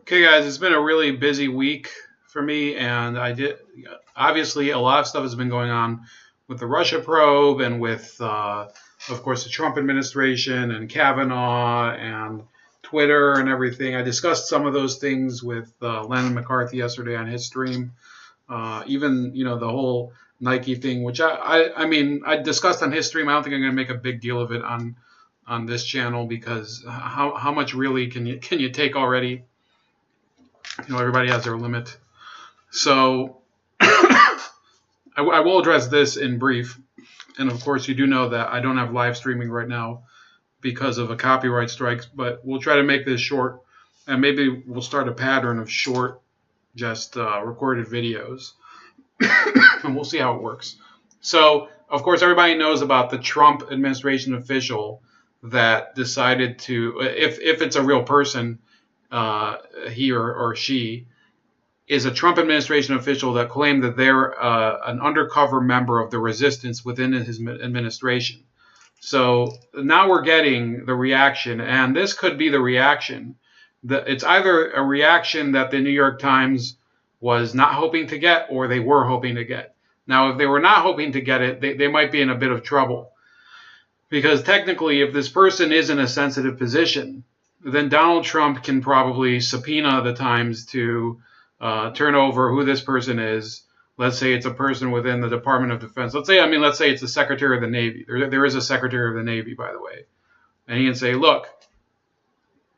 Okay, guys, it's been a really busy week for me, and obviously a lot of stuff has been going on with the Russia probe and with, of course, the Trump administration and Kavanaugh and Twitter and everything. I discussed some of those things with Lennon McCarthy yesterday on his stream. Even, the whole Nike thing, which I discussed on his stream. I don't think I'm going to make a big deal of it on this channel because how much really can you take already? Everybody has their limit. So I will address this in brief. And of course, you do know that I don't have live streaming right now because of a copyright strike, but we'll try to make this short, and maybe we'll start a pattern of short, just recorded videos, and we'll see how it works. So, of course, everybody knows about the Trump administration official that decided to, if it's a real person, he or she is a Trump administration official that claimed that they're an undercover member of the resistance within his administration. So now we're getting the reaction, and this could be the reaction. It's either a reaction that the New York Times was not hoping to get, or they were hoping to get. Now, if they were not hoping to get it, they might be in a bit of trouble. Because technically, if this person is in a sensitive position, then Donald Trump can probably subpoena the Times to turn over who this person is. Let's say it's a person within the Department of Defense. Let's say it's the Secretary of the Navy. There is a Secretary of the Navy, by the way. And he can say, look,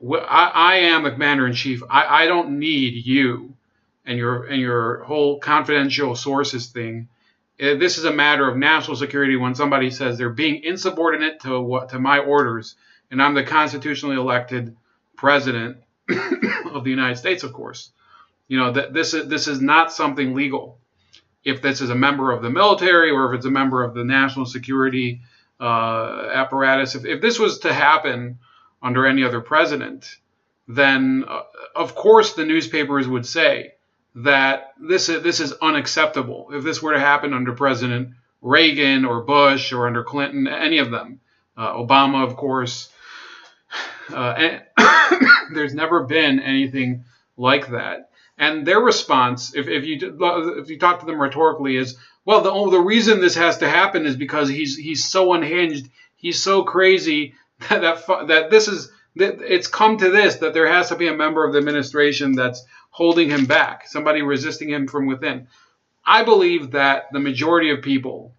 I am the Commander-in-Chief. I don't need you and your whole confidential sources thing. This is a matter of national security when somebody says they're being insubordinate to my orders, and I'm the constitutionally elected president of the United States, of course. That this is not something legal. If this is a member of the military or if it's a member of the national security apparatus, if this was to happen under any other president, then of course the newspapers would say that this is unacceptable. If this were to happen under President Reagan or Bush or under Clinton, any of them, Obama, of course, and there's never been anything like that. And their response, if you talk to them rhetorically, is, well, the reason this has to happen is because he's so unhinged, he's so crazy that it's come to this, that there has to be a member of the administration that's holding him back, somebody resisting him from within. I believe that the majority of people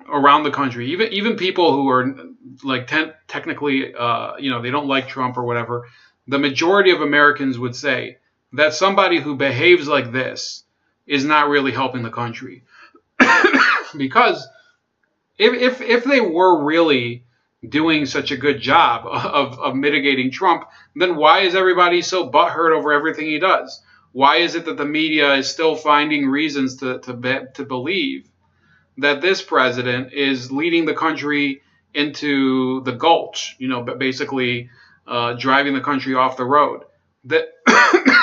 around the country, even people who are like technically, they don't like Trump or whatever, the majority of Americans would say that somebody who behaves like this is not really helping the country. Because if they were really doing such a good job of mitigating Trump, then why is everybody so butthurt over everything he does? Why is it that the media is still finding reasons to believe that this president is leading the country into the gulch, basically driving the country off the road? That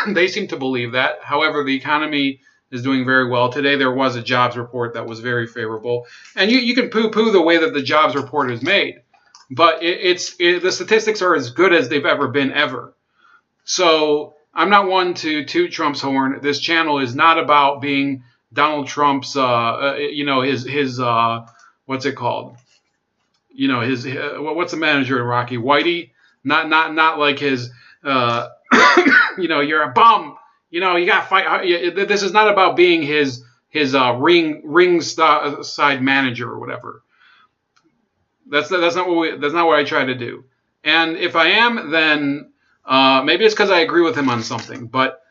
they seem to believe that. However, the economy is doing very well. Today there was a jobs report that was very favorable. And you can poo-poo the way that the jobs report is made. But the statistics are as good as they've ever been, ever. So I'm not one to toot Trump's horn. This channel is not about being Donald Trump's, his what's it called? What's the manager in Rocky? Whitey? Not like his, you're a bum. You got to fight. This is not about being his ring side manager or whatever. That's not what I try to do. And if I am, then maybe it's because I agree with him on something. But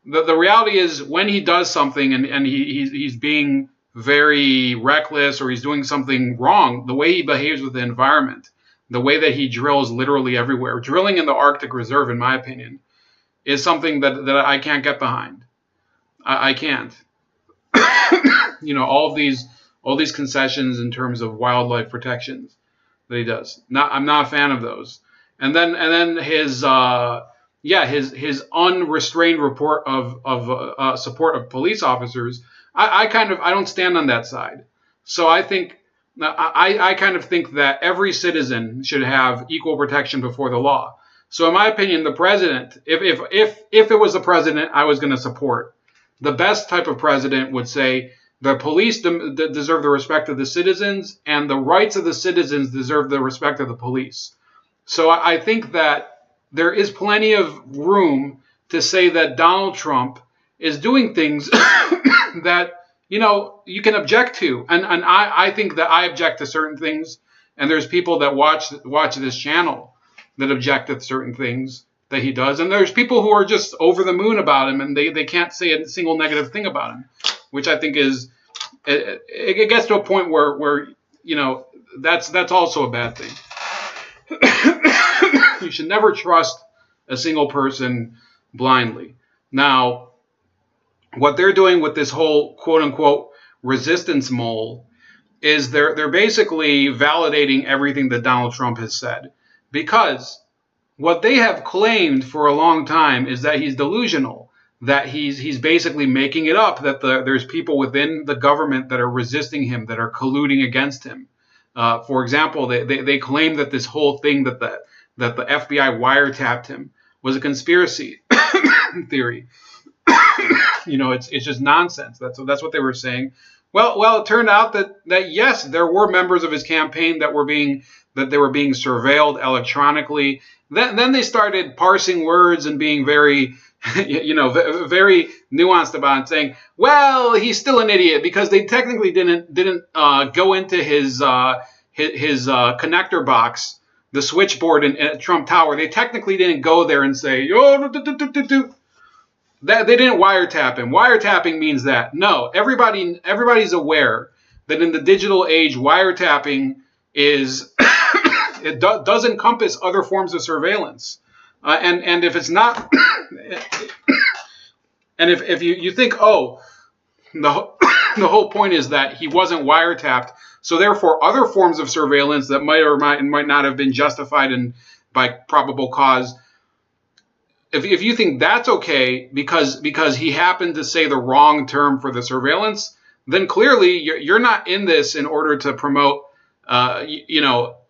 the reality is, when he does something and he's being very reckless or he's doing something wrong, the way he behaves with the environment, the way that he drills literally everywhere, drilling in the Arctic Reserve, in my opinion, is something that I can't get behind. I can't. All these concessions in terms of wildlife protections that he does. I'm not a fan of those. And then his unrestrained report of support of police officers. I don't stand on that side. So I think I kind of think that every citizen should have equal protection before the law. So in my opinion, the president, if it was the president I was going to support, the best type of president would say the police deserve the respect of the citizens, and the rights of the citizens deserve the respect of the police. So I think that there is plenty of room to say that Donald Trump is doing things that, you can object to. And I think that I object to certain things. And there's people that watch this channel that object to certain things that he does. And there's people who are just over the moon about him, and they can't say a single negative thing about him, which I think is, it gets to a point where that's also a bad thing. You should never trust a single person blindly. Now, what they're doing with this whole quote unquote resistance mole is they're basically validating everything that Donald Trump has said, because what they have claimed for a long time is that he's delusional, that he's basically making it up, that there's people within the government that are resisting him, that are colluding against him. For example, they claim that this whole thing that the FBI wiretapped him was a conspiracy theory. It's just nonsense. That's what they were saying. Well, it turned out that yes, there were members of his campaign that were being surveilled electronically. Then they started parsing words and being very, very nuanced about it, saying, well, he's still an idiot because they technically didn't go into his connector box, the switchboard at Trump Tower. They technically didn't go there and say, that they didn't wiretap him. Wiretapping means that. No, everybody's aware that in the digital age, wiretapping is it does encompass other forms of surveillance. And if it's not, and if you think, the whole point is that he wasn't wiretapped, so therefore other forms of surveillance that might or might not have been justified by probable cause. If you think that's okay because he happened to say the wrong term for the surveillance, then clearly you're not in this in order to promote a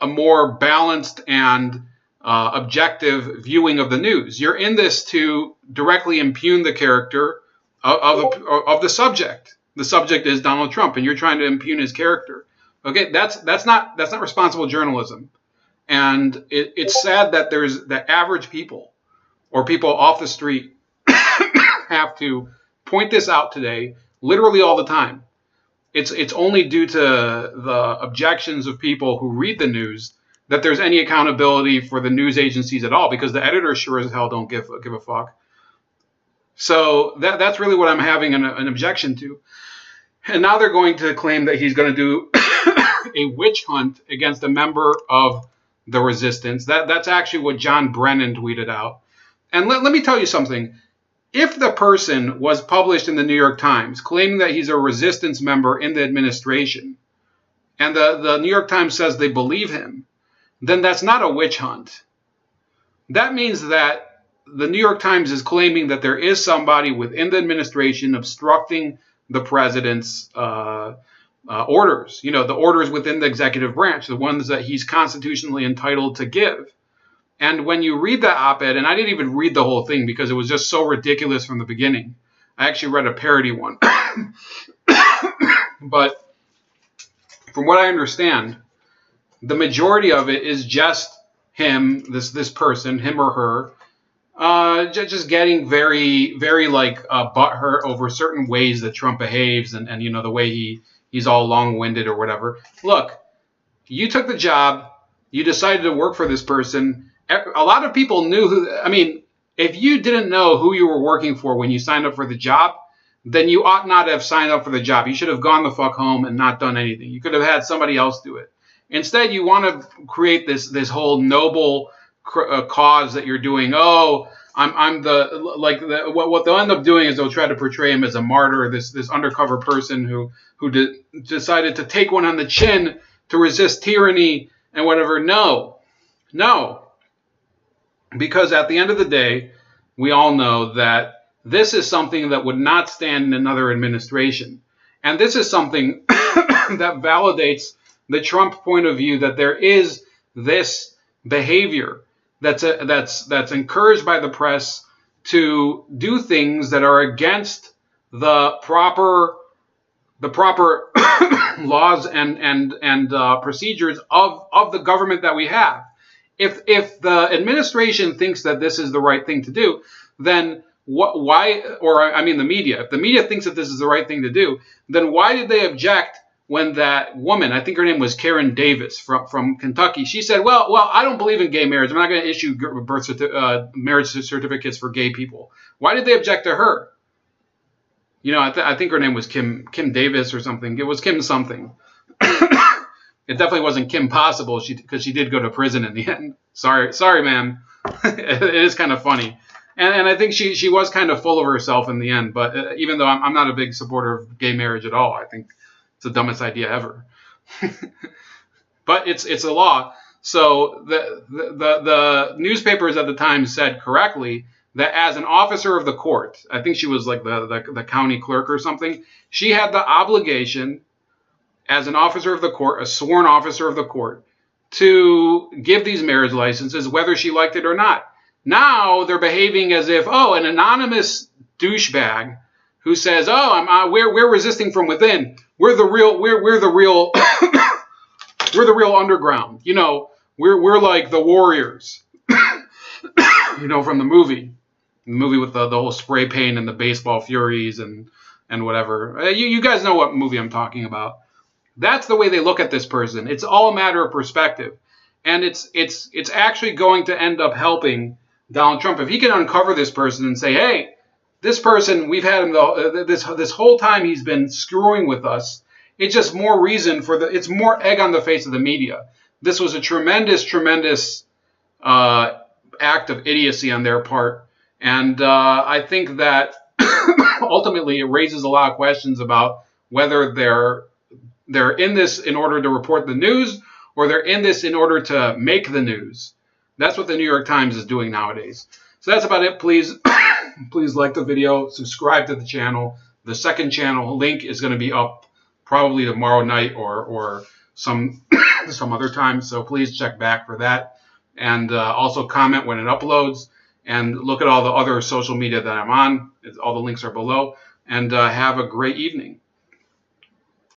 more balanced and objective viewing of the news. You're in this to directly impugn the character of the subject. The subject is Donald Trump, and you're trying to impugn his character. Okay, that's not responsible journalism. And it's sad that there's the average people or people off the street have to point this out today, literally all the time. It's only due to the objections of people who read the news that there's any accountability for the news agencies at all, because the editors sure as hell don't give a fuck. So that's really what I'm having an objection to. And now they're going to claim that he's going to do a witch hunt against a member of the resistance. That's actually what John Brennan tweeted out. And let me tell you something. If the person was published in the New York Times claiming that he's a resistance member in the administration, and the New York Times says they believe him, then that's not a witch hunt. That means that the New York Times is claiming that there is somebody within the administration obstructing the president's orders, the orders within the executive branch, the ones that he's constitutionally entitled to give. And when you read that op-ed, and I didn't even read the whole thing because it was just so ridiculous from the beginning. I actually read a parody one. But from what I understand, the majority of it is just him, this person, him or her, just getting very, very butthurt over certain ways that Trump behaves and the way he's all long-winded or whatever. Look, you took the job, you decided to work for this person. A lot of people knew if you didn't know who you were working for when you signed up for the job, then you ought not have signed up for the job. You should have gone the fuck home and not done anything. You could have had somebody else do it. Instead, you want to create this whole noble cause that you're doing. Oh, I'm what they'll end up doing is they'll try to portray him as a martyr, this undercover person who decided to take one on the chin to resist tyranny and whatever. No. Because at the end of the day, we all know that this is something that would not stand in another administration. And this is something that validates the Trump point of view that there is this behavior that's encouraged by the press to do things that are against the proper laws and procedures of the government that we have. If the administration thinks that this is the right thing to do, then why, or I mean the media, if the media thinks that this is the right thing to do, then why did they object when that woman, I think her name was Karen Davis from Kentucky, she said, well, I don't believe in gay marriage. I'm not going to issue marriage certificates for gay people. Why did they object to her? You know, I think her name was Kim Davis or something. It was Kim something. It definitely wasn't Kim Possible, because she did go to prison in the end. Sorry, ma'am. It is kind of funny, and I think she was kind of full of herself in the end. But even though I'm not a big supporter of gay marriage at all, I think it's the dumbest idea ever. But it's a law. So the newspapers at the time said correctly that as an officer of the court, I think she was like the county clerk or something, she had the obligation as an officer of the court, a sworn officer of the court, to give these marriage licenses whether she liked it or not. Now they're behaving as if, an anonymous douchebag who says, we're resisting from within. We're the real we're the real we're the real underground. You know, we're like the warriors. You know, from the movie with the whole spray paint and the baseball furies and whatever. You guys know what movie I'm talking about. That's the way they look at this person. It's all a matter of perspective. And it's actually going to end up helping Donald Trump. If he can uncover this person and say, hey, this person, we've had him this whole time, he's been screwing with us. It's just more reason it's more egg on the face of the media. This was a tremendous act of idiocy on their part. And I think that ultimately it raises a lot of questions about whether they're in this in order to report the news, or they're in this in order to make the news. That's what the New York Times is doing nowadays. So that's about it. Please like the video, subscribe to the channel. The second channel link is going to be up probably tomorrow night or some other time. So please check back for that. And also comment when it uploads. And look at all the other social media that I'm on. All the links are below. And have a great evening.